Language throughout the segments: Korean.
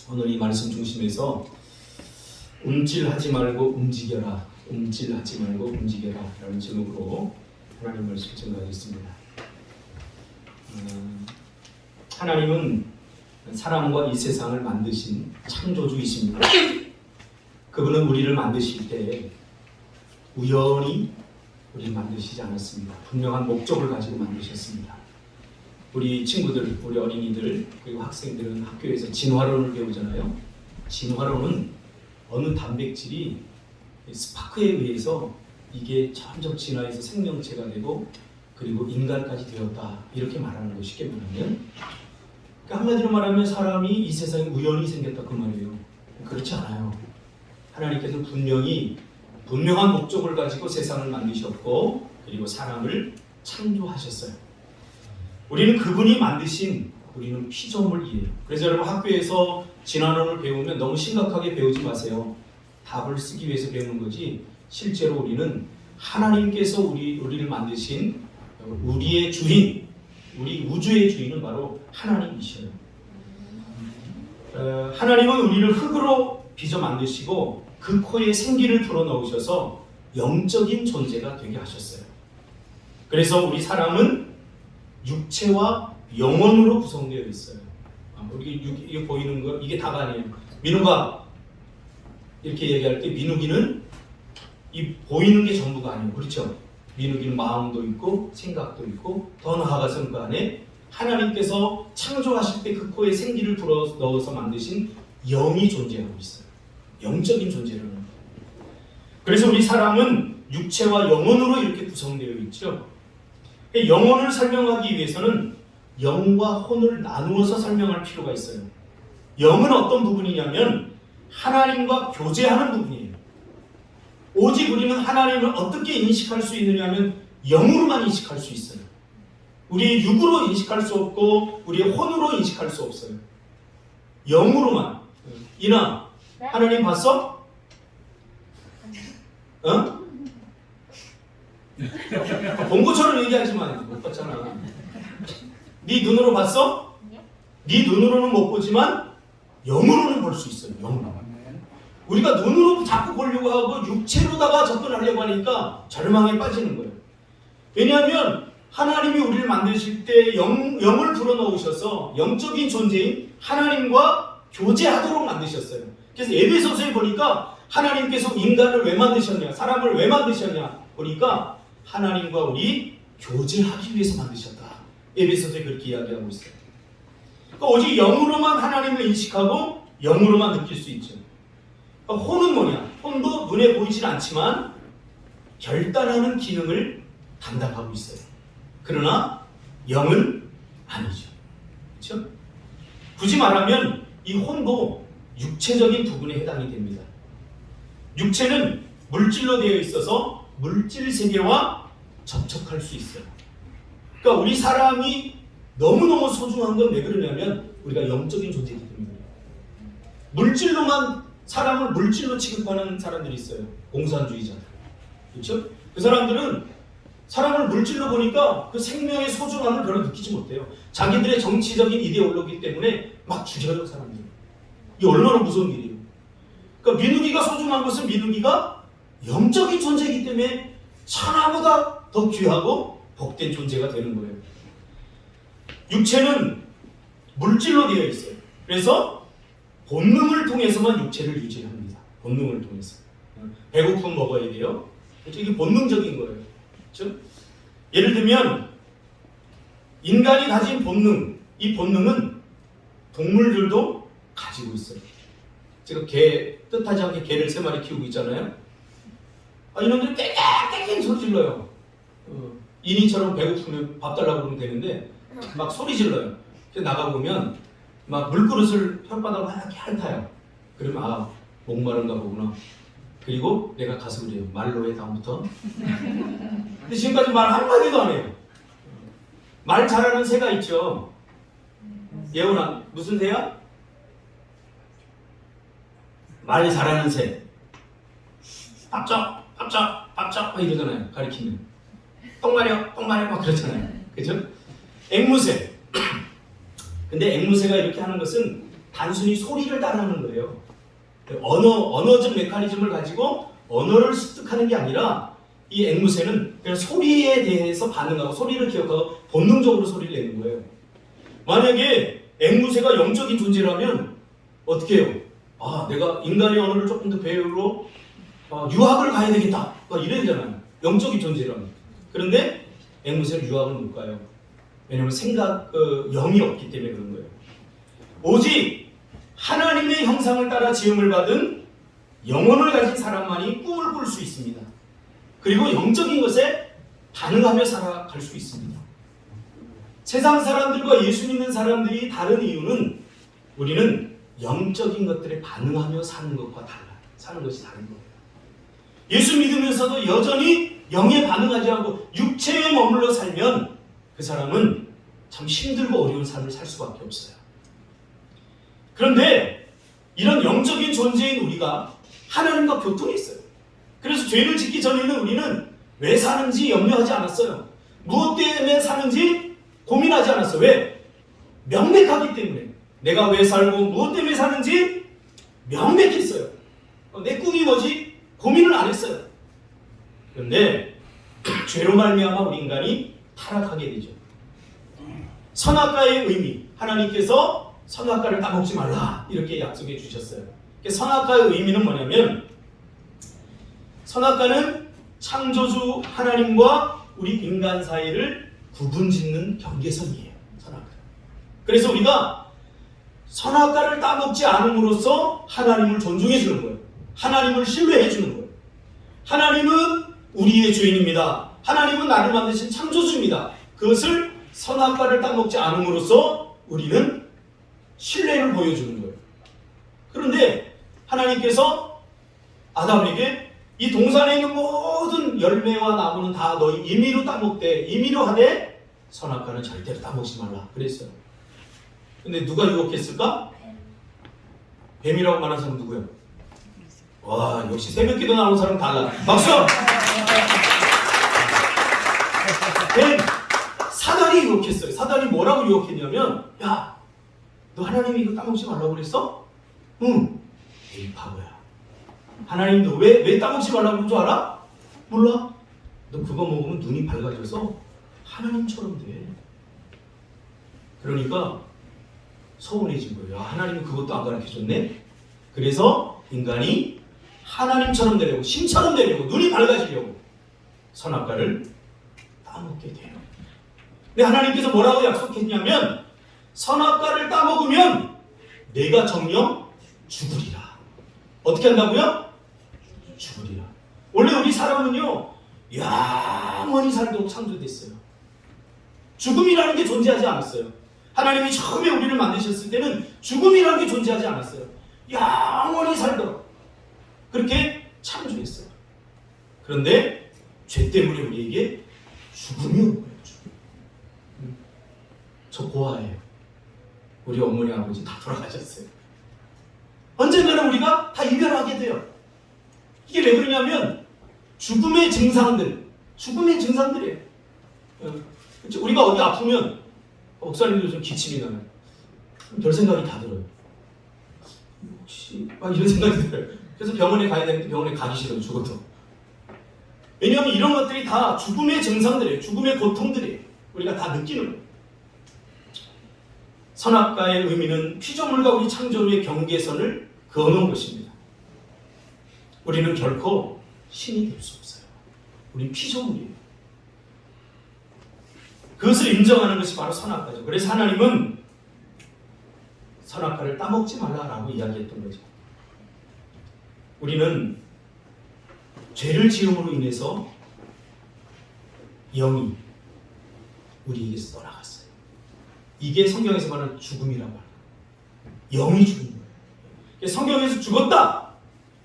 오늘 이 말씀 중심에서 움찔하지 말고 움직여라, 움찔하지 말고 움직여라 라는 제목으로 하나님 말씀 전가하겠습니다. 하나님은 사람과 이 세상을 만드신 창조주이십니다. 그분은 우리를 만드실 때 우연히 우리를 만드시지 않았습니다. 분명한 목적을 가지고 만드셨습니다. 우리 친구들, 우리 어린이들, 그리고 학생들은 학교에서 진화론을 배우잖아요. 진화론은 어느 단백질이 스파크에 의해서 이게 점점 진화해서 생명체가 되고 그리고 인간까지 되었다, 이렇게 말하는 거. 쉽게 말하면, 그러니까 한마디로 말하면 사람이 이 세상에 우연히 생겼다, 그 말이에요. 그렇지 않아요. 하나님께서는 분명한 목적을 가지고 세상을 만드셨고 그리고 사람을 창조하셨어요. 우리는 그분이 만드신, 우리는 피조물이에요. 그래서 여러분 학교에서 진화론을 배우면 너무 심각하게 배우지 마세요. 답을 쓰기 위해서 배우는 거지, 실제로 우리는 하나님께서 우리를 만드신 우리의 주인, 우리 우주의 주인은 바로 하나님이셔요. 하나님은 우리를 흙으로 빚어 만드시고 그 코에 생기를 불어넣으셔서 영적인 존재가 되게 하셨어요. 그래서 우리 사람은 육체와 영혼으로 구성되어 있어요. 이게 보이는 거, 이게 다가 아니에요. 민우가 이렇게 얘기할 때 민우기는 이 보이는 게 전부가 아니에요. 그렇죠? 민우기는 마음도 있고 생각도 있고, 더 나아가서는 그 안에 하나님께서 창조하실 때 그 코에 생기를 불어넣어서 만드신 영이 존재하고 있어요. 영적인 존재라는 거예요. 그래서 우리 사람은 육체와 영혼으로 이렇게 구성되어 있죠. 영혼을 설명하기 위해서는 영과 혼을 나누어서 설명할 필요가 있어요. 영은 어떤 부분이냐면 하나님과 교제하는 부분이에요. 오직 우리는 하나님을 어떻게 인식할 수 있느냐면 영으로만 인식할 수 있어요. 우리의 육으로 인식할 수 없고 우리의 혼으로 인식할 수 없어요. 영으로만. 이나, 하나님 봤어? 어? 본 것처럼 얘기하지만 못 봤잖아. 네 눈으로 봤어? 네 눈으로는 못 보지만 영으로는 볼 수 있어요. 영으로. 우리가 눈으로 자꾸 보려고 하고 육체로다가 접근하려고 하니까 절망에 빠지는 거예요. 왜냐하면 하나님이 우리를 만드실 때 영을 불어넣으셔서 영적인 존재인 하나님과 교제하도록 만드셨어요. 그래서 에베소서에 보니까 하나님께서 인간을 왜 만드셨냐, 사람을 왜 만드셨냐 보니까 하나님과 우리 교제하기 위해서 만드셨다. 에베소서에 그렇게 이야기하고 있어요. 그러니까 오직 영으로만 하나님을 인식하고 영으로만 느낄 수 있죠. 그러니까 혼은 뭐냐? 혼도 눈에 보이진 않지만 결단하는 기능을 담당하고 있어요. 그러나 영은 아니죠. 그렇죠? 굳이 말하면 이 혼도 육체적인 부분에 해당이 됩니다. 육체는 물질로 되어 있어서 물질 세계와 접촉할 수 있어요. 그러니까 우리 사람이 너무너무 소중한 건 왜 그러냐면 우리가 영적인 존재이기 때문이에요. 물질로만, 사람을 물질로 취급하는 사람들이 있어요. 공산주의자들. 그렇죠? 그 사람들은 사람을 물질로 보니까 그 생명의 소중함을 별로 느끼지 못해요. 자기들의 정치적인 이데올로기 때문에 막 죽여요, 사람들이. 이게 얼마나 무서운 일이에요. 그러니까 민우기가 소중한 것은 민우기가 영적인 존재이기 때문에 천하보다 더 귀하고 복된 존재가 되는 거예요. 육체는 물질로 되어 있어요. 그래서 본능을 통해서만 육체를 유지합니다. 본능을 통해서. 배고프면 먹어야 돼요. 이게 본능적인 거예요. 그렇죠? 예를 들면 인간이 가진 본능, 이 본능은 동물들도 가지고 있어요. 제가 개, 뜻하지 않게 개를 3마리 키우고 있잖아요. 이놈들이 땡땡땡 소리 질러요. 인이처럼 배고프면 밥 달라고 그러면 되는데 막 소리 질러요. 그래서 나가보면 막 물그릇을 혓바닥으로 이렇게 핥아요. 그러면 목마른가 보구나. 그리고 내가 가서 그래요. 말로 해, 다음부터. 근데 지금까지 말 한마디도 안 해요. 말 잘하는 새가 있죠. 예원아, 무슨 새야? 말 잘하는 새. 밥줘, 밥줘, 밥줘 막 이러잖아요. 가리키면. 똥 마려, 똥 마려 막 그러잖아요. 그죠? 앵무새. 근데 앵무새가 이렇게 하는 것은 단순히 소리를 따라하는 거예요. 언어적 메커니즘을 가지고 언어를 습득하는 게 아니라 이 앵무새는 그냥 소리에 대해서 반응하고 소리를 기억하고 본능적으로 소리를 내는 거예요. 만약에 앵무새가 영적인 존재라면 어떻게 해요? 아, 내가 인간의 언어를 조금 더 배우러 유학을 가야 되겠다. 이래야 되잖아요. 영적인 존재라면. 그런데 앵무새는 유학을 못 가요. 왜냐하면 영이 없기 때문에 그런 거예요. 오직 하나님의 형상을 따라 지음을 받은 영혼을 가진 사람만이 꿈을 꿀 수 있습니다. 그리고 영적인 것에 반응하며 살아갈 수 있습니다. 세상 사람들과 예수 믿는 사람들이 다른 이유는 우리는 영적인 것들에 반응하며 사는 것과 달라요. 사는 것이 다른 거예요. 예수 믿으면서도 여전히 영에 반응하지 않고 육체에 머물러 살면 그 사람은 참 힘들고 어려운 삶을 살 수밖에 없어요. 그런데 이런 영적인 존재인 우리가 하나님과 교통이 있어요. 그래서 죄를 짓기 전에는 우리는 왜 사는지 염려하지 않았어요. 무엇 때문에 사는지 고민하지 않았어요. 왜? 명백하기 때문에. 내가 왜 살고 무엇 때문에 사는지 명백했어요. 내 꿈이 뭐지? 고민을 안 했어요. 그런데 죄로 말미암아 우리 인간이 타락하게 되죠. 선악과의 의미, 하나님께서 선악과를 따먹지 말라 이렇게 약속해 주셨어요. 선악과의 의미는 뭐냐면 선악과는 창조주 하나님과 우리 인간 사이를 구분짓는 경계선이에요. 선악과. 그래서 우리가 선악과를 따먹지 않음으로써 하나님을 존중해 주는 거예요. 하나님을 신뢰해 주는 거예요. 하나님은 우리의 주인입니다. 하나님은 나를 만드신 창조주입니다. 그것을 선악과를 따먹지 않음으로써 우리는 신뢰를 보여주는 거예요. 그런데 하나님께서 아담에게 이 동산에 있는 모든 열매와 나무는 다 너희 임의로 따먹되 임의로 하되 선악과는 절대로 따먹지 말라 그랬어요. 근데 누가 유혹했을까? 뱀이라고 말하는 사람 누구야? 와, 역시 새벽기도 나오는 사람 달라. 박수! 뱀! 사단이 유혹했어요. 사단이 뭐라고 유혹했냐면 야, 너 하나님이 이거 따먹지 말라고 그랬어? 응. 에이 바보야. 하나님도 왜 따먹지 말라고 그런 줄 알아? 몰라. 너 그거 먹으면 눈이 밝아져서 하나님처럼 돼. 그러니까 서운해진 거예요. 하나님은 그것도 안 가르쳐줬네. 그래서 인간이 하나님처럼 되려고, 신처럼 되려고, 눈이 밝아지려고 선악과를 따먹게 돼요. 근데 하나님께서 뭐라고 약속했냐면 선악과를 따먹으면 내가 정녕 죽으리라. 어떻게 한다고요? 죽으리라. 원래 우리 사람은요 영원히 살도록 창조됐어요. 죽음이라는 게 존재하지 않았어요. 하나님이 처음에 우리를 만드셨을 때는 죽음이라는 게 존재하지 않았어요. 영원히 살도록 그렇게 창조했어요. 그런데 죄 때문에 우리에게 죽음이 온 거예요. 저 고아예요. 우리 어머니 아버지 다 돌아가셨어요. 언젠가는 우리가 다 이별하게 돼요. 이게 왜 그러냐면 죽음의 증상들이에요. 우리가 어디 아프면 목사님도 좀 기침이 나요. 별 생각이 다 들어요. 혹시 막 이런 생각이 들어요. 그래서 병원에 가야 되는데 병원에 가기 싫어요. 죽어도. 왜냐하면 이런 것들이 다 죽음의 증상들이에요. 죽음의 고통들이에요. 우리가 다 느끼는 거예요. 선악과의 의미는 피조물과 우리 창조주의 경계선을 그어놓은 것입니다. 우리는 결코 신이 될 수 없어요. 우리는 피조물이에요. 그것을 인정하는 것이 바로 선악과죠. 그래서 하나님은 선악과를 따먹지 말라라고 이야기했던 거죠. 우리는 죄를 지음으로 인해서 영이 우리에게서 떠나갔어요. 이게 성경에서 말하는 죽음이라고 합니다. 영이 죽은 거예요. 성경에서 죽었다!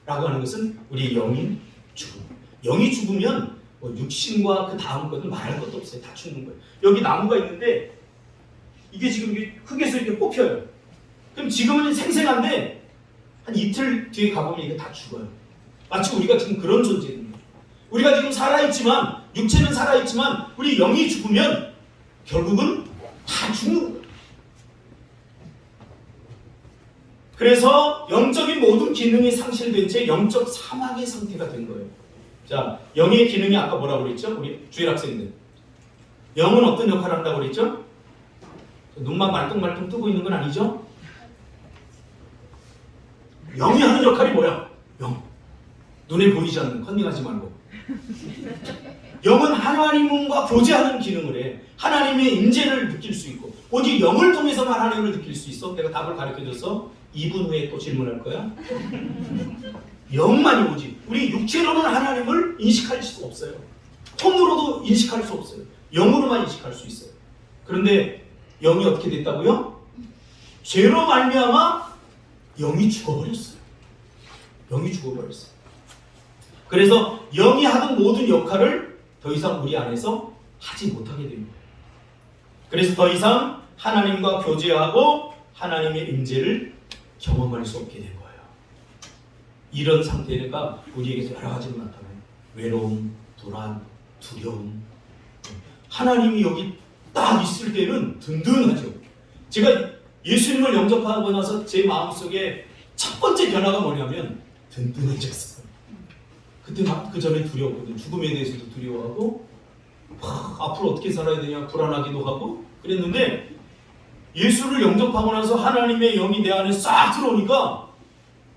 라고 하는 것은 우리의 영이 죽음. 영이 죽으면 육신과 그 다음 것은 말할 것도 없어요. 다 죽는 거예요. 여기 나무가 있는데 이게 지금 흙에서 이렇게 뽑혀요. 그럼 지금은 생생한데 한 이틀 뒤에 가보면 이게 다 죽어요. 마치 우리가 지금 그런 존재입니다. 우리가 지금 살아있지만 육체는 살아있지만 우리 영이 죽으면 결국은 다 죽는 거예요. 그래서 영적인 모든 기능이 상실된 채 영적 사막의 상태가 된 거예요. 자, 영의 기능이 아까 뭐라고 그랬죠? 우리 주일 학생들. 영은 어떤 역할을 한다고 그랬죠? 눈만 말똥말똥 뜨고 있는 건 아니죠? 영이 하는 역할이 뭐야? 영. 눈에 보이지 않는, 컨닝하지 말고. 영은 하나님과 교제하는 기능을 해. 하나님의 임재를 느낄 수 있고, 오직 영을 통해서만 하나님을 느낄 수 있어. 내가 답을 가르쳐줘서 2분 후에 또 질문할 거야. 영만이 오지. 우리 육체로는 하나님을 인식할 수 없어요. 손으로도 인식할 수 없어요. 영으로만 인식할 수 있어요. 그런데 영이 어떻게 됐다고요? 죄로 말미암아 영이 죽어버렸어요. 영이 죽어버렸어요. 그래서 영이 하던 모든 역할을 더 이상 우리 안에서 하지 못하게 된 거예요. 그래서 더 이상 하나님과 교제하고 하나님의 임재를 경험할 수 없게 된 거예요. 이런 상태가 우리에게서 여러 가지로 나타나요. 외로움, 불안, 두려움. 하나님이 여기 딱 있을 때는 든든하죠. 제가 예수님을 영접하고 나서 제 마음속에 첫 번째 변화가 뭐냐면 든든해졌어요. 그때 막 그 전에 두려웠거든. 죽음에 대해서도 두려워하고 앞으로 어떻게 살아야 되냐 불안하기도 하고 그랬는데 예수를 영접하고 나서 하나님의 영이 내 안에 싹 들어오니까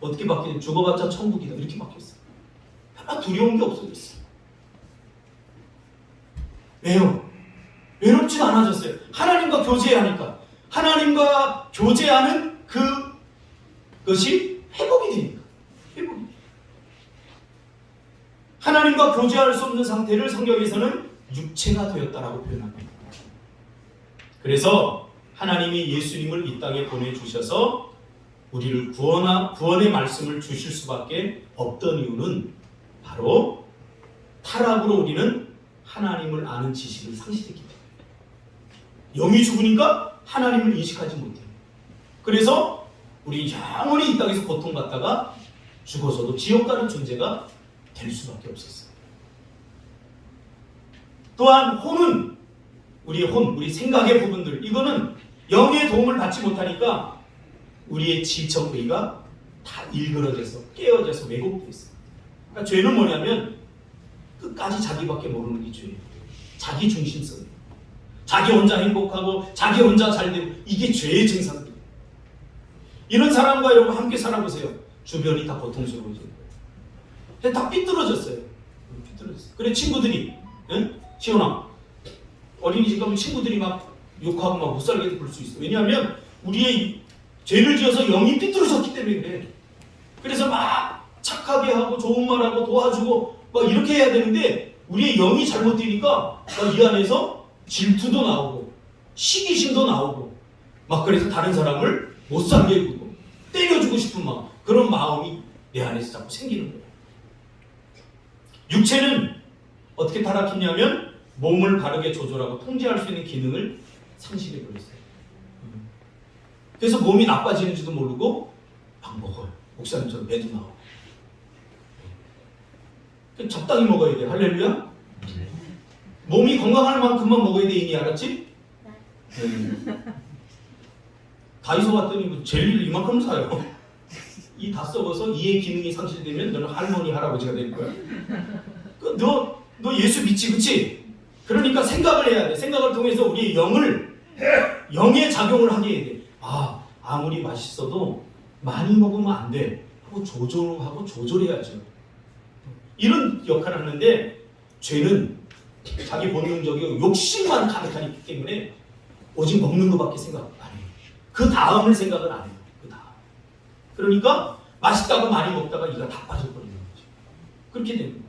어떻게 바뀌냐? 죽어봤자 천국이다. 이렇게 바뀌었어요. 하나 두려운 게 없어졌어요. 왜요? 외롭지도 않아졌어요. 하나님과 교제하니까. 하나님과 교제하는 그것이 회복이 되니까. 회복이. 하나님과 교제할 수 없는 상태를 성경에서는 육체가 되었다라고 표현합니다. 그래서 하나님이 예수님을 이 땅에 보내주셔서 우리를 구원의 말씀을 주실 수밖에 없던 이유는 바로 타락으로 우리는 하나님을 아는 지식을 상실했기 때문에 영이 죽으니까 하나님을 인식하지 못해요. 그래서 우리 영원히 이 땅에서 고통받다가 죽어서도 지옥 가는 존재가 될 수밖에 없었어요. 또한 혼은 우리 생각의 부분들 이거는 영의 도움을 받지 못하니까 우리의 지척의가 다 일그러져서 깨어져서 왜곡되어 있어요. 그러니까 죄는 뭐냐면 끝까지 자기밖에 모르는 게 죄예요. 자기 중심성. 자기 혼자 행복하고 자기 혼자 잘되고 이게 죄의 증상이에요. 이런 사람과 여러분 함께 살아보세요. 주변이 다 고통스러워지는 거예요. 다 삐뚤어졌어요. 그래 친구들이 응? 시원아 어린이집 가면 친구들이 막 욕하고 막 못 살게 볼 수 있어. 왜냐하면 우리의 죄를 지어서 영이 삐뚤어졌기 때문에 그래. 그래서 막 착하게 하고 좋은 말하고 도와주고 막 이렇게 해야 되는데 우리의 영이 잘못되니까 막 이 안에서 질투도 나오고 시기심도 나오고 막 그래서 다른 사람을 못 살게 굴고 때려주고 싶은 마음 그런 마음이 내 안에서 자꾸 생기는 거예요. 육체는 어떻게 타락했냐면 몸을 바르게 조절하고 통제할 수 있는 기능을 상실해버렸어요. 그래서 몸이 나빠지는지도 모르고 막 먹어요. 목사님처럼 배도 나오고. 적당히 먹어야 돼. 할렐루야. 몸이 건강할 만큼만 먹어야 돼. 이니 알았지? 다이소 갔더니 뭐 젤리를 이만큼 사요. 이 다 썩어서 이의 기능이 상실되면 너는 할머니 할아버지가 될 거야. 너 예수 믿지 그치? 그러니까 생각을 해야 돼. 생각을 통해서 우리 영의 작용을 하게 해야 돼. 아무리 맛있어도 많이 먹으면 안 돼. 하고 조절해야죠. 이런 역할을 하는데 죄는 자기 본능적이고 욕심만 가득하기 때문에 오직 먹는 것밖에 생각 안 해요. 그 다음을 생각을 안 해요. 그 다음. 그러니까 맛있다고 많이 먹다가 이가 다 빠져버리는 거죠. 그렇게 되는 거예요.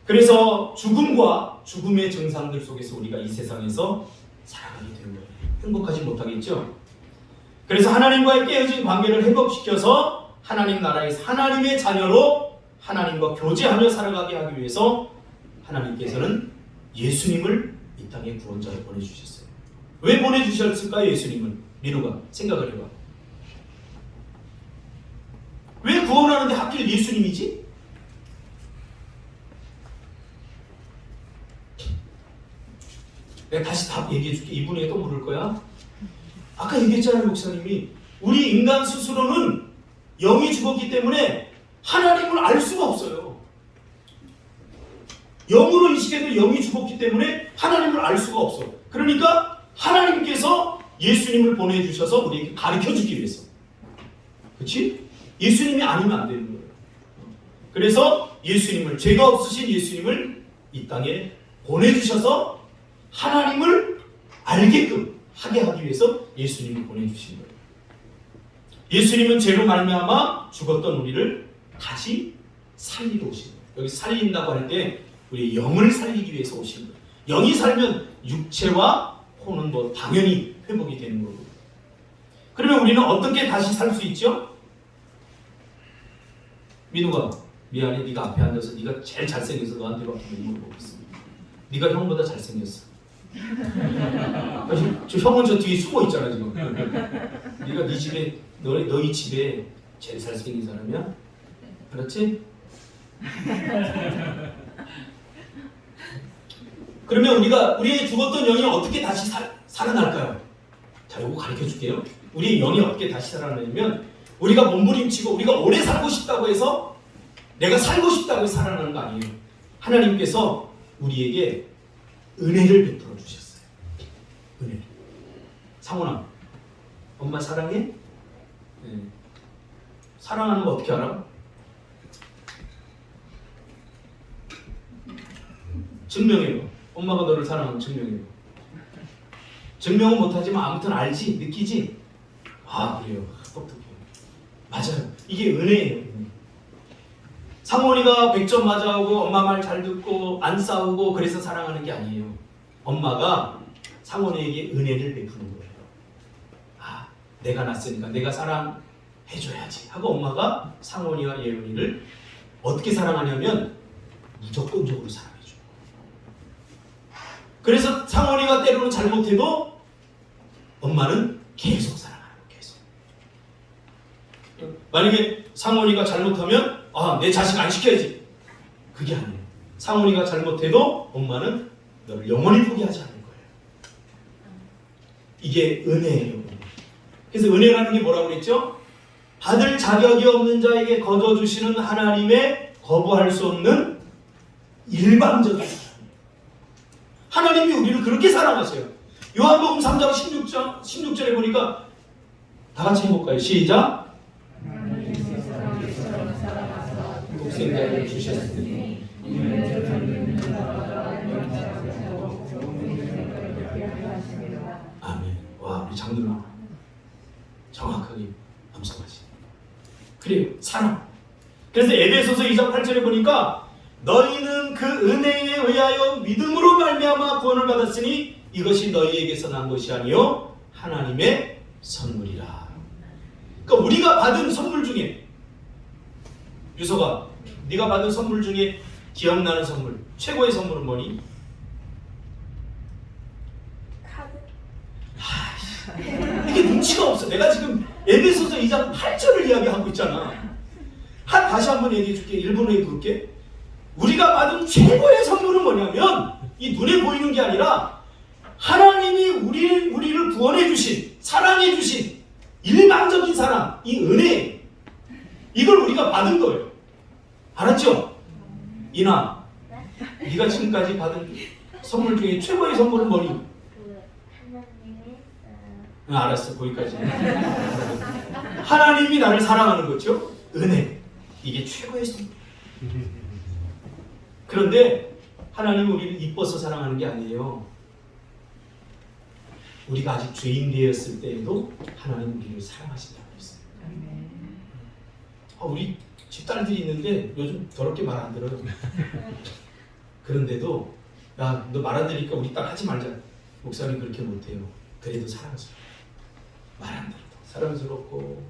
그래서 죽음과 죽음의 증상들 속에서 우리가 이 세상에서 살아가게 되는 거예요. 행복하지 못하겠죠? 그래서 하나님과의 깨어진 관계를 회복시켜서 하나님 나라에서 하나님의 자녀로 하나님과 교제하며 살아가게 하기 위해서 하나님께서는 예수님을 이 땅에 구원자로 보내주셨어요. 왜 보내주셨을까요? 예수님을. 민호가 생각을 해봐. 왜 구원하는데 하필 예수님이지? 내가 다시 답 얘기해 줄게. 이분에게 또 물을 거야. 아까 얘기했잖아요. 목사님이 우리 인간 스스로는 영이 죽었기 때문에 하나님을 알 수가 없어요. 영으로 인식해도 영이 죽었기 때문에 하나님을 알 수가 없어. 그러니까 하나님께서 예수님을 보내주셔서 우리에게 가르쳐주기 위해서. 그렇지? 예수님이 아니면 안 되는 거예요. 그래서 예수님을, 죄가 없으신 예수님을 이 땅에 보내주셔서 하나님을 알게끔 하게 하기 위해서 예수님을 보내주신 거예요. 예수님은 죄로 말미암아 죽었던 우리를 다시 살리러 오신 거예요. 여기 살린다고 할 때 우리 영을 살리기 위해서 오신 거예요. 영이 살면 육체와 혼은 뭐 당연히 회복이 되는 거고. 그러면 우리는 어떻게 다시 살 수 있죠? 민우가 미안해, 네가 앞에 앉아서 네가 제일 잘생겨서 너한테밖에 못 물어보겠어. 네가 형보다 잘생겼어. 저 형은 저 뒤에 숨어 있잖아 지금. 네가 네 집에 너희 집에 제일 잘생긴 사람이야? 알았지? 그러면 우리의 죽었던 영이 어떻게 다시 살아날까요? 자, 이거 가르쳐 줄게요. 우리의 영이 어떻게 다시 살아나냐면 우리가 몸부림치고 우리가 오래 살고 싶다고 해서 내가 살고 싶다고 해서 살아나는 거 아니에요. 하나님께서 우리에게 은혜를 베풀어 주셨어요. 은혜를. 상훈아, 엄마 사랑해? 네. 사랑하는 거 어떻게 알아? 증명해봐. 엄마가 너를 사랑하는 증명해봐. 증명은 못하지만 아무튼 알지? 느끼지? 아, 그래요. 똑똑해. 맞아요. 이게 은혜예요. 상원이가 100점 맞아오고 엄마 말 잘 듣고 안 싸우고 그래서 사랑하는 게 아니에요. 엄마가 상원이에게 은혜를 베푸는 거예요. 아, 내가 낳았으니까 내가 사랑해줘야지 하고 엄마가 상원이와 예은이를 어떻게 사랑하냐면 무조건적으로 사랑해줘요. 그래서 상원이가 때로는 잘못해도 엄마는 계속 사랑하는 거예요. 계속. 만약에 상원이가 잘못하면 내 자식 안 시켜야지. 그게 아니에요. 상훈이가 잘못해도 엄마는 너를 영원히 포기하지 않을 거예요. 이게 은혜예요. 그래서 은혜라는 게 뭐라고 그랬죠? 받을 자격이 없는 자에게 거둬주시는 하나님의 거부할 수 없는 일방적인 사랑이에요. 하나님이 우리를 그렇게 사랑하세요. 요한복음 3장 16절에 보니까 다 같이 해볼까요? 시작. 독생자를 주셨으니 아멘. 와, 우리 장로님 정확하게 암송하시. 그래요, 사랑. 그래서 에베소서 2장 8절에 보니까 너희는 그 은혜에 의하여 믿음으로 말미암아 구원을 받았으니 이것이 너희에게서 난 것이 아니요 하나님의 선물이라. 그러니까 우리가 받은 선물 중에, 유서가 네가 받은 선물 중에 기억나는 선물, 최고의 선물은 뭐니? 카드. 이게 눈치가 없어. 내가 지금 에베소서 2장 8절을 이야기하고 있잖아. 다시 한번 얘기해 줄게. 일본어에 부를게. 우리가 받은 최고의 선물은 뭐냐면 이 눈에 보이는 게 아니라 하나님이 우리를 구원해 주신, 사랑해 주신 일방적인 사랑, 이 은혜, 이걸 우리가 받은 거예요. 알았죠? 이나, 네가 지금까지 받은 선물 중에 최고의 선물은 뭐니? 하나님이 알았어, 거기까지. 하나님이 나를 사랑하는 거죠? 은혜. 이게 최고의 선물. 그런데 하나님은 우리를 이뻐서 사랑하는 게 아니에요. 우리가 아직 죄인 되었을 때에도 하나님 우리를 사랑하신다고 했어요. 우리 집딸들이 있는데 요즘 더럽게 말 안 들어요. 그런데도 야, 너 말 안 들으니까 우리 딸 하지 말자. 목사님 그렇게 못해요. 그래도 사랑스러워. 말 안 들어도 사랑스럽고,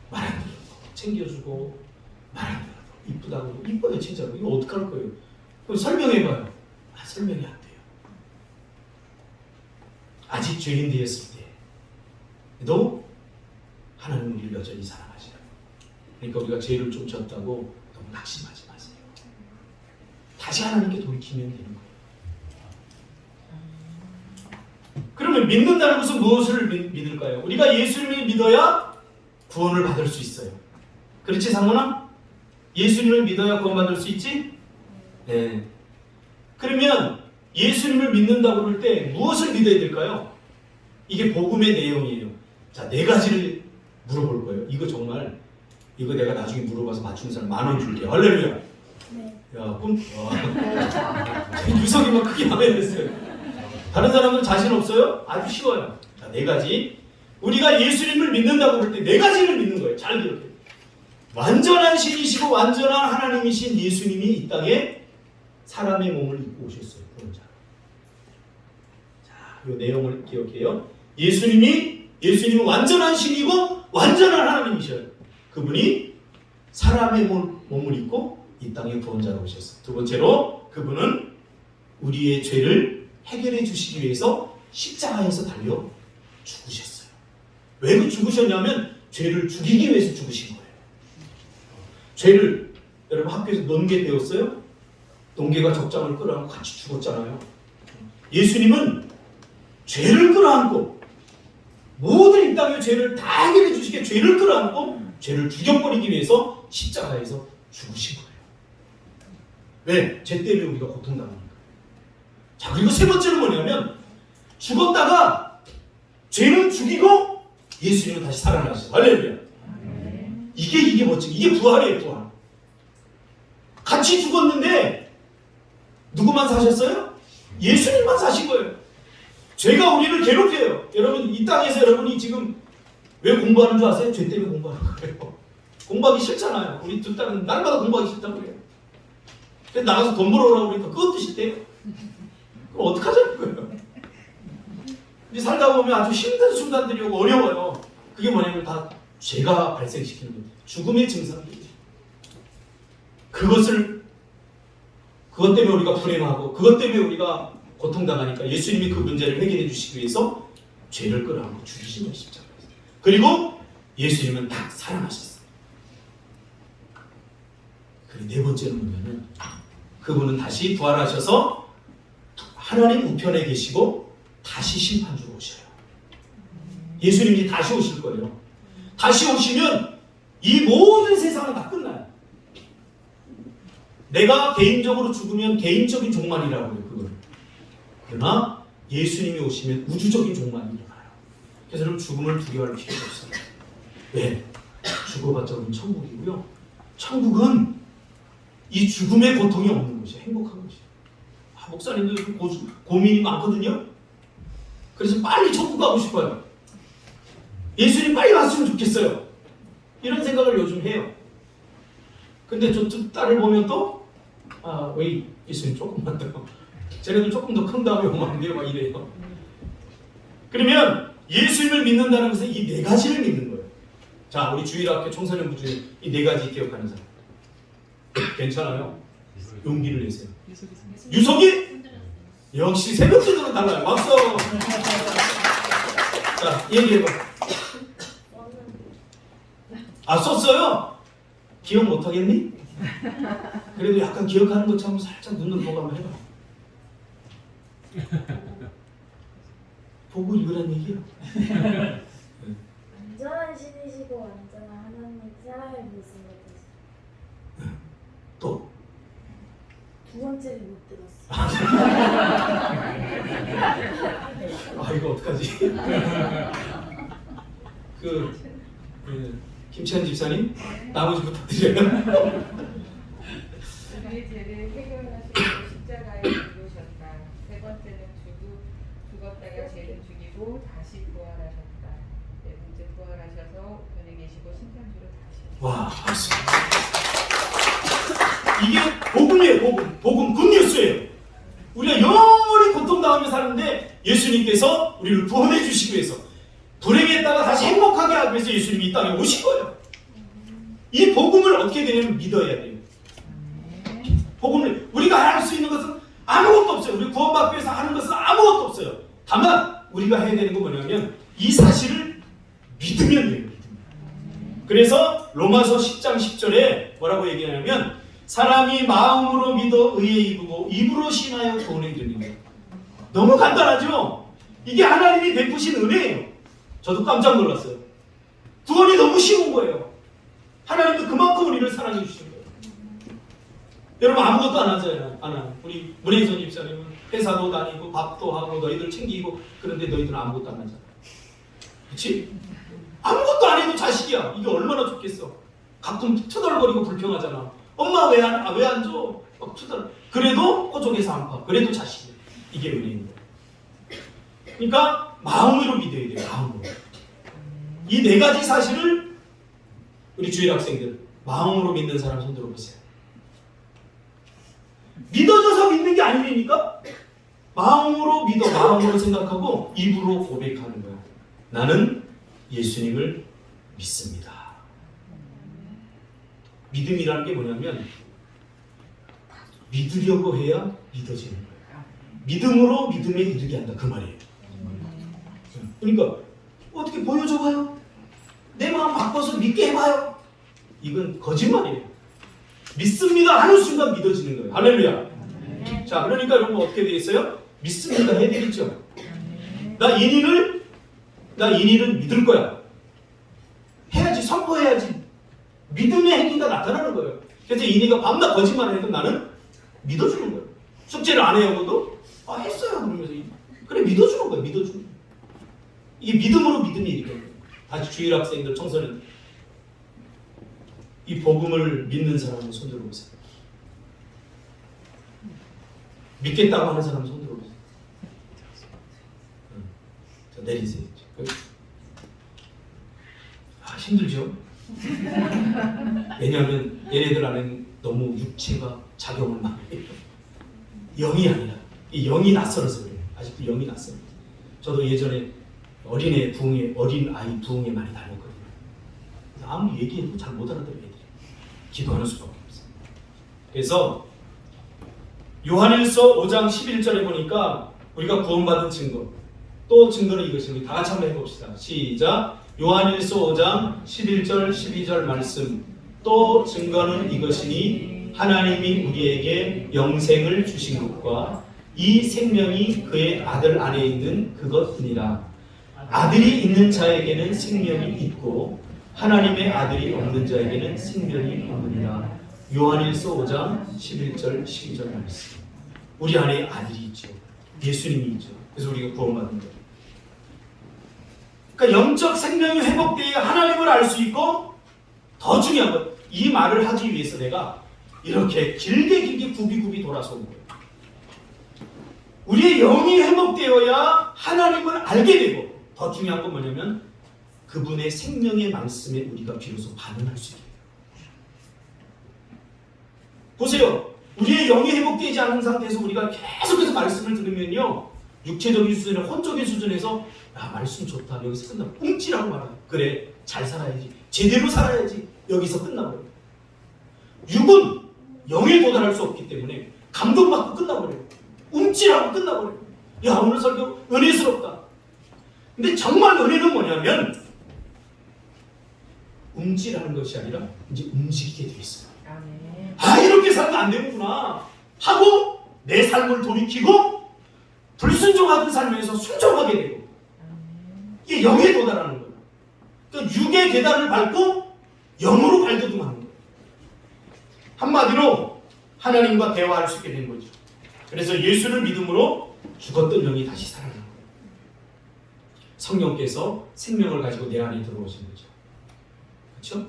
말 안 들어도 챙겨주고, 말 안 들어도 이쁘다고. 이뻐요 진짜로. 이거 어떡할 거예요? 그럼 설명해봐요. 설명이 안 돼요. 아직 죄인 되었을 때도 하나님은 우리를 여전히 사랑하시다. 그러니까 우리가 죄를 좀 졌다고 너무 낙심하지 마세요. 다시 하나님께 돌이키면 되는 거예요. 그러면 믿는다는 것은 무엇을 믿을까요? 우리가 예수님을 믿어야 구원을 받을 수 있어요. 그렇지 상문아? 예수님을 믿어야 구원받을 수 있지? 네. 그러면 예수님을 믿는다고 그럴 때 무엇을 믿어야 될까요? 이게 복음의 내용이에요. 자, 4가지를 물어볼 거예요. 이거 정말 이거 내가 나중에 물어봐서 맞추는 사람 10,000원 줄게요. 할렐루야. 네. 야, 유석이만 크게 마음에 들었어요. 다른 사람들은 자신 없어요? 아주 쉬워요. 자, 4가지. 우리가 예수님을 믿는다고 그럴 때 4가지를 믿는 거예요. 잘 기억해요. 완전한 신이시고 완전한 하나님이신 예수님이 이 땅에 사람의 몸을 입고 오셨어요. 구원자. 자, 이 내용을 기억해요. 예수님은 완전한 신이고 완전한 하나님이셔요. 그분이 사람의 몸을 입고 이 땅에 구원자로 오셨어요. 두 번째로 그분은 우리의 죄를 해결해 주시기 위해서 십자가에서 달려 죽으셨어요. 왜 죽으셨냐면 죄를 죽이기 위해서 죽으신 거예요. 죄를 여러분 학교에서 논개 배웠어요? 논개가 적장을 끌어안고 같이 죽었잖아요. 예수님은 죄를 끌어안고 모든 이 땅의 죄를 다 해결해 주시게 죄를 끌어안고 죄를 죽여버리기 위해서 십자가에서 죽으신 거예요. 왜? 죄 때문에 우리가 고통당하니까. 자, 그리고 세 번째는 뭐냐면 죽었다가 죄는 죽이고 예수님은 다시 살아나셨어요. 할렐루야. 이게 멋지고 이게 부활이에요. 부활. 같이 죽었는데 누구만 사셨어요? 예수님만 사신 거예요. 죄가 우리를 괴롭혀요. 여러분 이 땅에서 여러분이 지금 왜 공부하는 줄 아세요? 죄 때문에 공부하는 거예요. 공부하기 싫잖아요. 우리 두 딸은 날마다 공부하기 싫다고 그래요. 그래서 나가서 돈 벌어오라고 그러니까 그것도 싫대요. 그럼 어떡하자는 거예요? 우리 살다 보면 아주 힘든 순간들이 오고 어려워요. 그게 뭐냐면 다 죄가 발생시키는 거예요. 죽음의 증상들이죠. 그것 때문에 우리가 불행하고 그것 때문에 우리가 고통당하니까 예수님이 그 문제를 해결해 주시기 위해서 죄를 끌어안고 죽이신 거예요. 십자가에서. 그리고 예수님은 딱 살아나셨어요. 그리고 네 번째는 뭐냐면 그분은 다시 부활하셔서 하나님 우편에 계시고 다시 심판주로 오셔요. 예수님이 다시 오실 거예요. 다시 오시면 이 모든 세상은 다 끝나요. 내가 개인적으로 죽으면 개인적인 종말이라고 해요. 그걸. 그러나 예수님이 오시면 우주적인 종말이 일어나요. 그래서 여러분 죽음을 두려워할 필요가 없어요. 왜? 죽어봤자 우리는 천국이고요. 천국은 이 죽음의 고통이 없는 곳이에요. 행복한 곳이에요. 목사님들 고민이 많거든요. 그래서 빨리 천국 가고 싶어요. 예수님 빨리 왔으면 좋겠어요. 이런 생각을 요즘 해요. 근데 저 딸을 보면 또 왜 예수님 조금만 더 쟤네들 조금 더 큰 다음에 오면 안 돼요? 막 이래요. 그러면 예수님을 믿는다는 것은 이 4가지를 믿는 거예요. 자, 우리 주일학교 청소년부 중에 이 4가지 기억하는 사람 괜찮아요? 용기를 내세요. 유석이? 역시 새벽기도는 달라요. 박수! 자, 얘기해봐. 썼어요? 기억 못하겠니? 그래도 약간 기억하는 것처럼 살짝 눈을 보고 한번 해봐. 보고 읽으란 얘기야. 완전한 신이시고 완전한 하나님 사랑을 믿습니다. 또? 두 번째를 못 들었어. 이거 어떡하지? 김치환 집사님 나머지 부탁드려요. 우리의 죄를 해결하시고 십자가에 죽으셨다. 세 번째는 죽었다가 죄를 죽이고 다시 부활하셨다. 네 번째 부활하셔서 우편에 계시고 심판주로 다시. 와, 박수. 이게 복음이에요. 복음 굿뉴스예요. 우리가 영원히 고통당하며 사는데 예수님께서 우리를 구원해 주시기 위해서 불행했다가 다시 행복하게 하기 위해서 예수님이 이 땅에 오신 거예요. 이 복음을 어떻게 되냐면 믿어야 돼요. 복음을 우리가 할 수 있는 것은 아무것도 없어요. 우리 구원받기 위해서 하는 것은 아무것도 없어요. 다만 우리가 해야 되는 건 뭐냐면 이 사실을 믿으면 돼요. 그래서 로마서 10장 10절에 뭐라고 얘기하냐면 사람이 마음으로 믿어 의에 이르고 입으로 신하여 구원에 이르는 거예요. 너무 간단하죠? 이게 하나님이 베푸신 은혜예요. 저도 깜짝 놀랐어요. 구원이 너무 쉬운 거예요. 하나님도 그만큼 우리를 사랑해 주신 거예요. 여러분 아무것도 안 하잖아요. 안 하요. 우리 문혜선 집사님은 회사도 다니고 밥도 하고 너희들 챙기고 그런데 너희들은 아무것도 안 하잖아. 그렇지? 아무것도 안 해도 자식이야. 이게 얼마나 좋겠어. 가끔 투덜거리고 불평하잖아. 엄마 왜 안 줘? 막 투덜. 그래도 호족에서 안 파. 그래도 자식이야. 이게 은혜인 거야. 그러니까 마음으로 믿어야 돼요. 마음으로. 이 네 가지 사실을 우리 주일 학생들 마음으로 믿는 사람 손 들어보세요. 믿어져서 믿는 게 아니니까 마음으로 믿어, 마음으로 생각하고 입으로 고백하는 거야. 나는 예수님을 믿습니다. 믿음이라는 게 뭐냐면 믿으려고 해야 믿어지는 거야. 믿음으로 믿음에 이르게 한다 그 말이에요. 그러니까 어떻게 보여줘봐요. 내 마음 바꿔서 믿게 해봐요. 이건 거짓말이에요. 믿습니다 하는 순간 믿어지는 거예요. 할렐루야. 자, 그러니까 여러분 어떻게 되겠어요? 믿습니다 해드리죠. 나 인인을 믿을 거야. 해야지, 선포해야지. 믿음의 행위가 나타나는 거예요. 그래서 인이가 밤낮 거짓말을 해도 나는 믿어주는 거예요. 숙제를 안 해오고도 했어요 그러면서 그래 믿어주는 거예요. 믿어주는 거예요. 이게 믿음으로 믿음이 이거예요. 다시 주일 학생들, 청소년 이 복음을 믿는 사람은 손 들어보세요. 믿겠다고 하는 사람은 손 들어보세요. 자, 내리세요. 힘들죠? 왜냐하면 얘네들 안에는 너무 육체가 작용을 많이 해요. 영이 아니라 이 영이 낯설어서 그래요. 아직도 영이 낯설어요. 저도 예전에 어린애 부흥회, 어린 아이 부흥회 많이 다녔거든요. 아무 얘기해도 잘 못 알아들어요. 애들이. 기도하는 수밖에 없어요. 그래서 요한일서 5장 11절에 보니까 우리가 구원받은 증거, 또 증거는 이것이 우리 다 같이 한번 해봅시다. 시작. 요한일서 5장 11절 12절 말씀. 또 증거는 이것이니 하나님이 우리에게 영생을 주신 것과 이 생명이 그의 아들 안에 있는 그것이니라. 아들이 있는 자에게는 생명이 있고 하나님의 아들이 없는 자에게는 생명이 없느니라. 요한일서 5장 11절 12절 말씀. 우리 안에 아들이 있죠. 예수님이 있죠. 그래서 우리가 구원받은 거예요. 그러니까 영적 생명이 회복되어야 하나님을 알 수 있고, 더 중요한 건 이 말을 하기 위해서 내가 이렇게 길게 굽이굽이 돌아서 온 거예요. 우리의 영이 회복되어야 하나님을 알게 되고, 더 중요한 건 뭐냐면 그분의 생명의 말씀에 우리가 비로소 반응할 수 있게 돼요. 보세요. 우리의 영이 회복되지 않은 상태에서 우리가 계속해서 말씀을 들으면요, 육체적인 수준에 혼적인 수준에서 야 말씀 좋다 여기서 끝나 꽁치라고 말하요. 그래 잘 살아야지 제대로 살아야지 여기서 끝나버려요. 육은 영에 도달할 수 없기 때문에 감동받고 끝나버려요. 움찔하고 끝나버려요. 야 오늘 설교 은혜스럽다. 근데 정말 은혜는 뭐냐면 움찔하는 것이 아니라 이제 움직이게 돼 있어요. 아 이렇게 살면 안 되는구나 하고 내 삶을 돌이키고 불순종하던 삶에서 순종하게 되고 이게 영에 도달하는 거예요. 그러니까 육의 계단을 밟고 영으로 발돋움하는 거예요. 한마디로 하나님과 대화할 수 있게 된 거죠. 그래서 예수를 믿음으로 죽었던 영이 다시 살아나는 거예요. 성령께서 생명을 가지고 내 안에 들어오신 거죠. 그렇죠?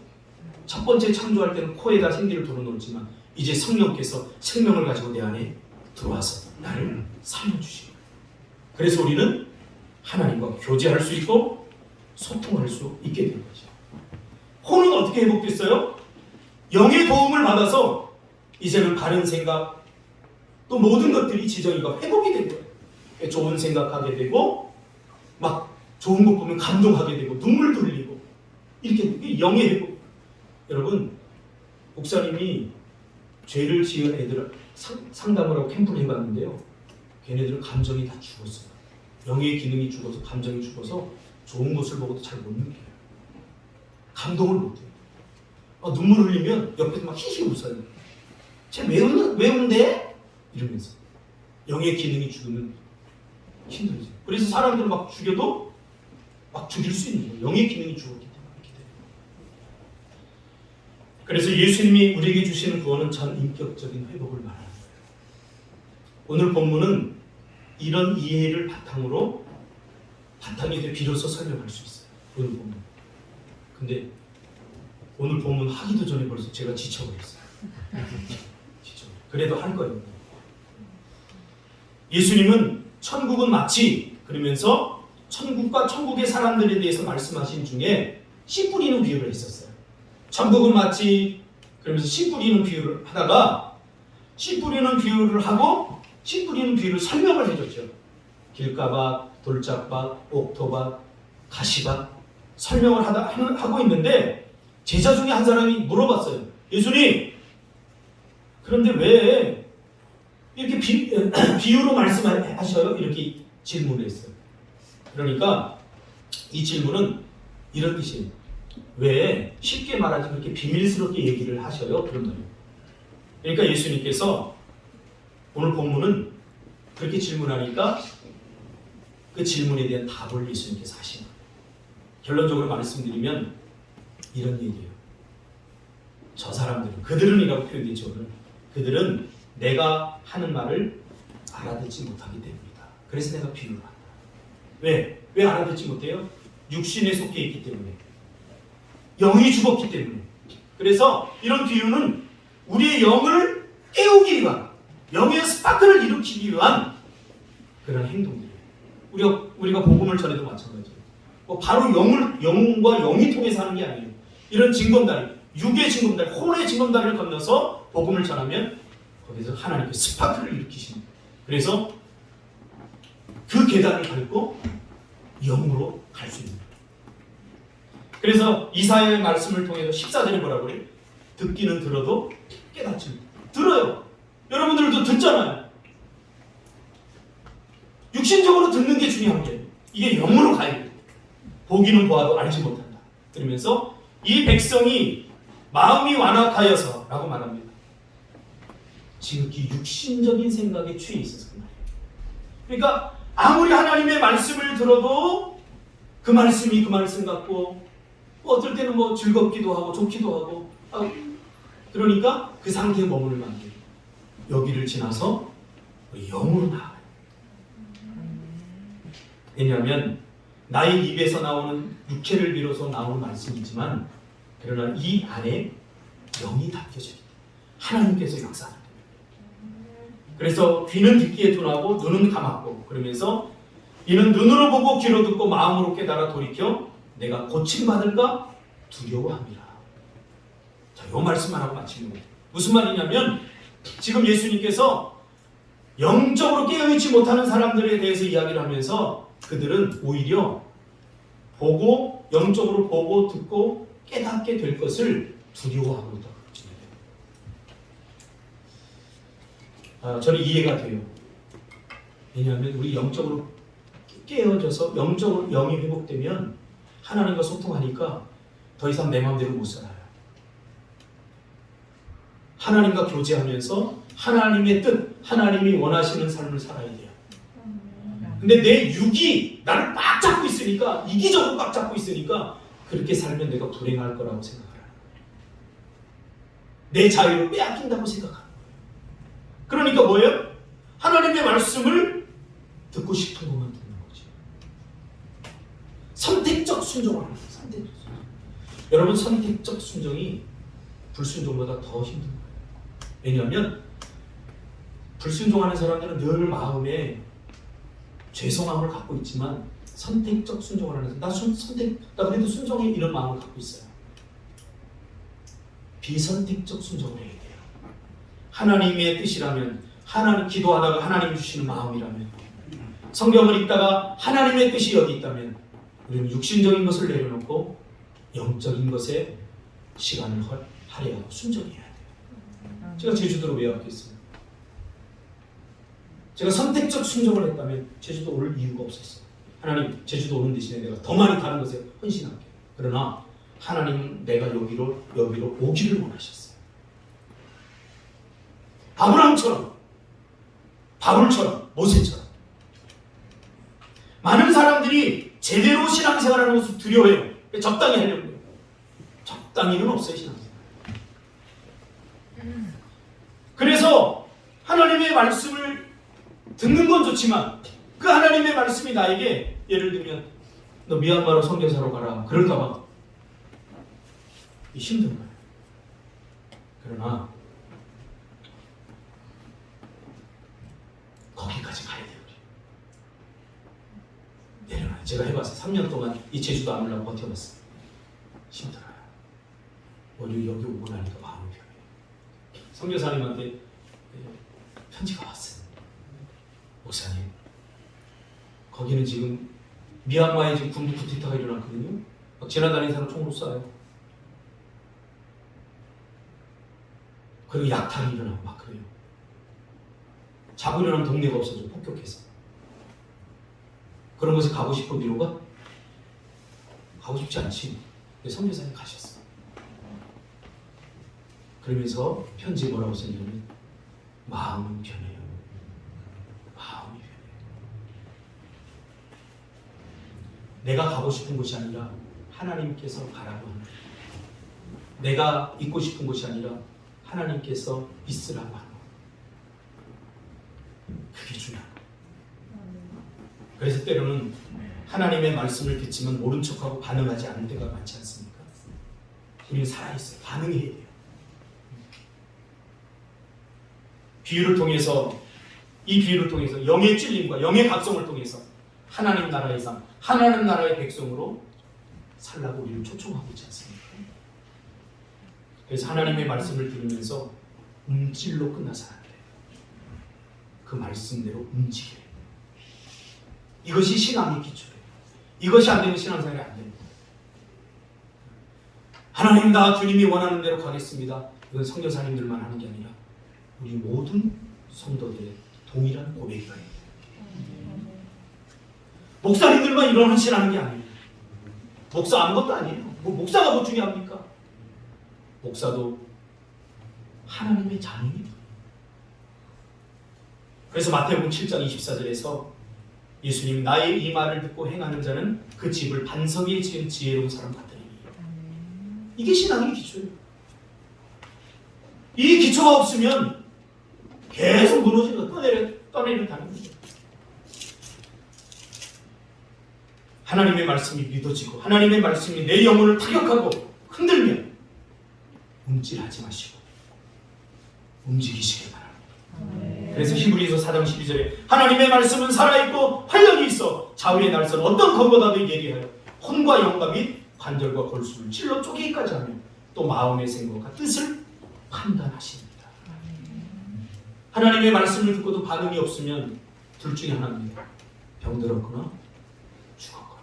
첫 번째 창조할 때는 코에다 생기를 불어넣었지만 이제 성령께서 생명을 가지고 내 안에 들어와서 나를 살려주시고 그래서 우리는 하나님과 교제할 수 있고 소통할 수 있게 된 거죠. 혼은 어떻게 회복됐어요? 영의 도움을 받아서 이제는 바른 생각 또 모든 것들이 지정이가 회복이 된 거예요. 좋은 생각하게 되고 막 좋은 것 보면 감동하게 되고 눈물 흘리고 이렇게 영의 회복. 여러분 목사님이 죄를 지은 애들 상담을 하고 캠프를 해봤는데요. 걔네들은 감정이 다 죽었어요. 영의 기능이 죽어서 감정이 죽어서 좋은 것을 보고도 잘 못 느껴요. 감동을 못 해요. 눈물 흘리면 옆에서 막 히히 웃어요. 쟤 왜 우는데? 이러면서 영의 기능이 죽으면 힘들죠. 그래서 사람들 막 죽여도 막 죽일 수 있는 거예요. 영의 기능이 죽었기 때문에 그렇게 돼요. 그래서 예수님이 우리에게 주시는 구원은 전 인격적인 회복을 말하는 거예요. 오늘 본문은 이런 이해를 바탕이 돼 비로소 설명할 수 있어요. 오늘 본문. 근데 오늘 본문 하기도 전에 벌써 제가 지쳐버렸어요. 그래도 할 거예요. 예수님은 천국은 마치 그러면서 천국과 천국의 사람들에 대해서 말씀하신 중에 씨 뿌리는 비유를 했었어요. 천국은 마치 그러면서 씨 뿌리는 비유를 하다가 씨 뿌리는 비유를 하고 씨 뿌리는 비유를 설명을 해줬죠. 길가밭, 돌짝밭, 옥토밭, 가시밭 설명을 하고 있는데 제자 중에 한 사람이 물어봤어요. 예수님, 그런데 왜 이렇게 비유로 말씀하셔요? 이렇게 질문을 했어요. 그러니까 이 질문은 이런 뜻이에요. 왜 쉽게 말하지 그렇게 비밀스럽게 얘기를 하셔요? 그런 말이에요. 그러니까 예수님께서 오늘 본문은 그렇게 질문하니까 그 질문에 대한 답을 예수님께서 하시는 거예요. 결론적으로 말씀드리면 이런 얘기예요. 저 사람들은, 그들은이라고 표현되죠. 오늘. 그들은 내가 하는 말을 알아듣지 못하기 때문이다. 그래서 내가 비유를 한다. 왜? 왜 알아듣지 못해요? 육신에 속해 있기 때문에. 영이 죽었기 때문에. 그래서 이런 비유는 우리의 영을 깨우기 위한, 영의 스파크를 일으키기 위한 그런 행동들이에요. 우리가 복음을 전해도 마찬가지예요. 바로 영과 영이 통해서 하는 게 아니에요. 이런 징검다리, 육의 징검다리, 혼의 징검다리를 건너서 복음을 전하면 거기서 하나님께 스파크를 일으키시는 거예요. 그래서 그 계단을 밟고 영으로 갈 수 있는 거예요. 그래서 이사야의 말씀을 통해서 14절에 뭐라고 그래요? 듣기는 들어도 깨닫지 못해요. 들어요. 여러분들도 듣잖아요. 육신적으로 듣는 게 중요한 게 이게 영으로 가야 돼요. 보기는 보아도 알지 못한다. 그러면서 이 백성이 마음이 완악하여서 라고 말합니다. 지극히 육신적인 생각에 취해 있어서 그 말이에요. 그러니까 아무리 하나님의 말씀을 들어도 그 말씀이 그 말씀 같고 어떨 때는 뭐 즐겁기도 하고 좋기도 하고 그러니까 그 상태에 머물면 안 돼요. 여기를 지나서 영으로 나아가요. 왜냐하면 나의 입에서 나오는 육체를 비로소 나오는 말씀이지만 그러나 이 안에 영이 담겨져 있다. 하나님께서 역사하는 거예요. 그래서 귀는 듣기에 둔하고 눈은 감았고 그러면서 이는 눈으로 보고 귀로 듣고 마음으로 깨달아 돌이켜 내가 고침받을까 두려워합니다. 자, 이 말씀만 하고 마치는 거예요. 무슨 말이냐면 지금 예수님께서 영적으로 깨어있지 못하는 사람들에 대해서 이야기를 하면서 그들은 오히려 보고 영적으로 보고 듣고 깨닫게 될 것을 두려워하고 있다. 저는 이해가 돼요. 왜냐하면 우리 영적으로 깨어져서 영적으로 영이 회복되면 하나님과 소통하니까 더 이상 내 마음대로 못 살아요. 하나님과 교제하면서 하나님의 뜻, 하나님이 원하시는 삶을 살아야 돼요. 근데 내 육이 나를 꽉 잡고 있으니까, 이기적으로 꽉 잡고 있으니까 그렇게 살면 내가 불행할 거라고 생각하는 거예요. 내 자유를 빼앗긴다고 생각하는 거예요. 그러니까 뭐예요? 하나님의 말씀을 듣고 싶은 것만 듣는 거지. 선택적 순종을 하는 거예요. 선택적 순종. 여러분, 선택적 순종이 불순종보다 더 힘든 거예요. 왜냐하면 불순종하는 사람들은 늘 마음에 죄송함을 갖고 있지만 선택적 순종을 하는 사람, 나 그래도 순종해 이런 마음을 갖고 있어요. 비선택적 순종을 해야 돼요. 하나님의 뜻이라면, 하나님 기도하다가 하나님이 주시는 마음이라면, 성경을 읽다가 하나님의 뜻이 여기 있다면 우리는 육신적인 것을 내려놓고 영적인 것에 시간을 할애하고 순종해야 돼요. 제가 제주도로 왜 왔겠어요? 제가 선택적 순종을 했다면 제주도 올 이유가 없었어요. 하나님, 제주도 오는 대신에 내가 더 많이 다른 것에 헌신할게요. 그러나 하나님은 내가 여기로 오기를 원하셨어요. 아브라함처럼, 바울처럼, 모세처럼. 많은 사람들이 제대로 신앙생활하는 것을 두려워해요. 적당히 하려고 해요. 적당히는 없어요, 신앙생활. 그래서 하나님의 말씀을 듣는 건 좋지만 그 하나님의 말씀이 나에게 예를 들면 너 미얀마로 선교사로 가라 그럴까봐 힘든 거예요. 그러나 거기까지 가야 돼요. 내려놔요. 제가 해봤어요. 3년 동안 이 제주도 안 오려고 버텨봤어요. 힘들어요. 오늘 여기 오고 나니까 마음이 편해요. 선교사님한테 편지가 왔어요. 목사님, 거기는 지금 미얀마에 지금 군부 쿠데타가 일어났거든요. 막 지나다니는 사람 총으로 쏴요. 그리고 약탈이 일어나고 막 그래요. 자고 일어나는 동네가 없어져 폭격해서. 그런 곳에 가고 싶은 미로가 가고 싶지 않지. 근데 선교사님 가셨어. 그러면서 편지에 뭐라고 썼냐면 마음은 편해요. 마음이 편해요. 내가 가고 싶은 곳이 아니라 하나님께서 가라고 하는 거예요. 내가 있고 싶은 곳이 아니라 하나님께서 있으라고 하는 거예요. 그게 중요한 거예요. 그래서 때로는 하나님의 말씀을 듣지만 모른 척하고 반응하지 않을 때가 많지 않습니까? 우리는 살아있어요. 반응해야 돼요. 비유를 통해서 이 비유를 통해서 영의 찔림과 영의 각성을 통해서 하나님 나라의 삶, 하나님 나라의 백성으로 살라고 우리를 초청하고 있지 않습니까? 그래서 하나님의 말씀을 들으면서 움찔로 끝나서 안 돼요. 그 말씀대로 움직여요. 이것이 신앙의 기초예요. 이것이 안 되면 신앙생활이 안 됩니다. 하나님 나 주님이 원하는 대로 가겠습니다. 이건 선교사님들만 하는 게 아니라 우리 모든 성도들의 동일한 고백이에요. 목사님들만 이런 헌신하는 게 아니에요. 목사 아무것도 아니에요. 목사가 뭐 중요합니까? 목사도 하나님의 자녀입니다. 그래서 마태복음 7장 24절에서 예수님 나의 이 말을 듣고 행하는 자는 그 집을 반석 위에 지은 지혜로운 사람 같으니 이게 신앙의 기초예요. 이 기초가 없으면 계속 무너지고 떠내려 가는 거죠. 하나님의 말씀이 믿어지고 하나님의 말씀이 내 영혼을 타격하고 흔들면 움찔하지 마시고 움직이시길 바랍니다. 그래서 히브리서 4장 12절에 하나님의 말씀은 살아있고 활력이 있어 좌우의 날선 어떤 검보다도 예리하여 혼과 영과 및 관절과 골수를 찔러 쪼개기까지 하며 또 마음의 생각과 뜻을 판단하십니다. 하나님의 말씀을 듣고도 반응이 없으면 둘 중에 하나입니다. 병들었거나 죽었거나.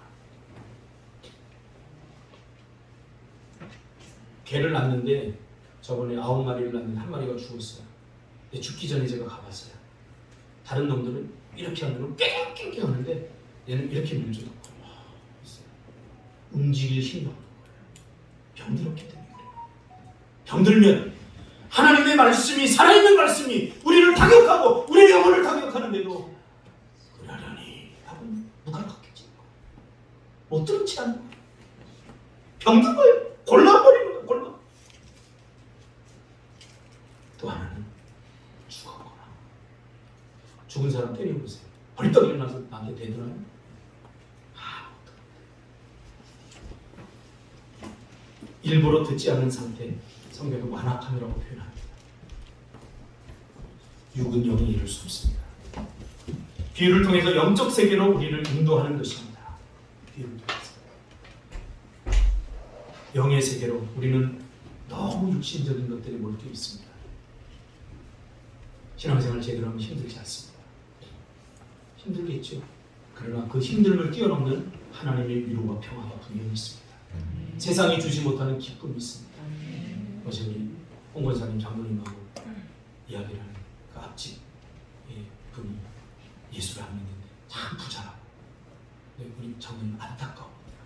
개를 낳는데 저번에 9마리를 낳는데 한 마리가 죽었어요. 근데 죽기 전에 제가 가봤어요. 다른 놈들은 이렇게 하면 깽깽깽 하는데 얘는 이렇게 물주고 움직일 힘이 없는 거예요. 병들었기 때문에 그래요. 병들면 하나님의 말씀이 살아있는 말씀이 우리를 타격하고 우리의 영혼을 타격하는데도 그러려니 하고 무감각해지는 거예요. 못 들은 채 하는 거예요. 병든 거예요. 골라버리는 거예요. 골라. 또 하나는 죽었거나 죽은 사람 때려보세요. 벌떡 일어나서 나한테 대들어요. 일부러 듣지 않는 상태 성경은 완악함이라고 표현합니다. 육은 영이 이룰 수 없습니다. 비유를 통해서 영적 세계로 우리를 인도하는 것입니다. 비유를 통해서 영의 세계로 우리는 너무 육신적인 것들에 몰두해 있습니다. 신앙생활 제대로 하면 힘들지 않습니다. 힘들겠죠. 그러나 그 힘듦을 뛰어넘는 하나님의 위로와 평화가 분명히 있습니다. 세상이 주지 못하는 기쁨이 있습니다. 어제 우리 홍 권사님 장로님하고 이야기를 하는 그 앞집 분이 예수를 안 믿는데 참 부자라고. 우리 장로님 안타까워합니다.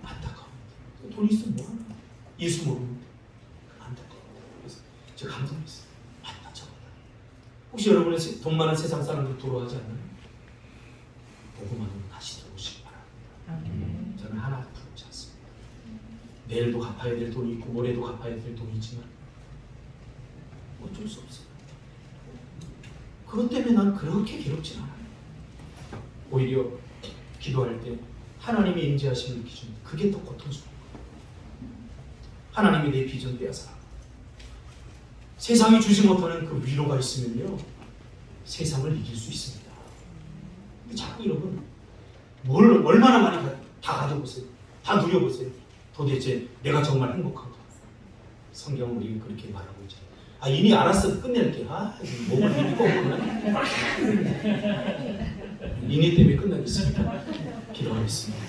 안타까워합니다. 돈 있으면 뭐하나? 예수 모르는데 안타까워합니다. 그래서 제가 감동했어요. 맞다 저거다. 혹시 여러분의 돈 많은 세상 사람들 돌아가지 않나요? 보고만으로 다시 들어오시기 바랍니다. 저는 하나도 부럽지 않습니다. 내일도 갚아야 될 돈이 있고 모레도 갚아야 될 돈이 있지만 근데 난 그렇게 괴롭진 않아요. 오히려 기도할 때 하나님의 임재하심을 느끼는 그게 더 고통스러워요. 하나님이 내 비전 빼앗아. 세상이 주지 못하는 그 위로가 있으면요, 세상을 이길 수 있습니다. 자꾸 여러분 뭘 얼마나 많이 다 가져보세요. 다 누려보세요. 도대체 내가 정말 행복한가? 성경은 우리 그렇게 말하고 있죠. 아, 이미 알았어. 끝낼게. 아, 몸을 비비고 오구나. 이니 때문에 끝나겠습니다. 기도하겠습니다.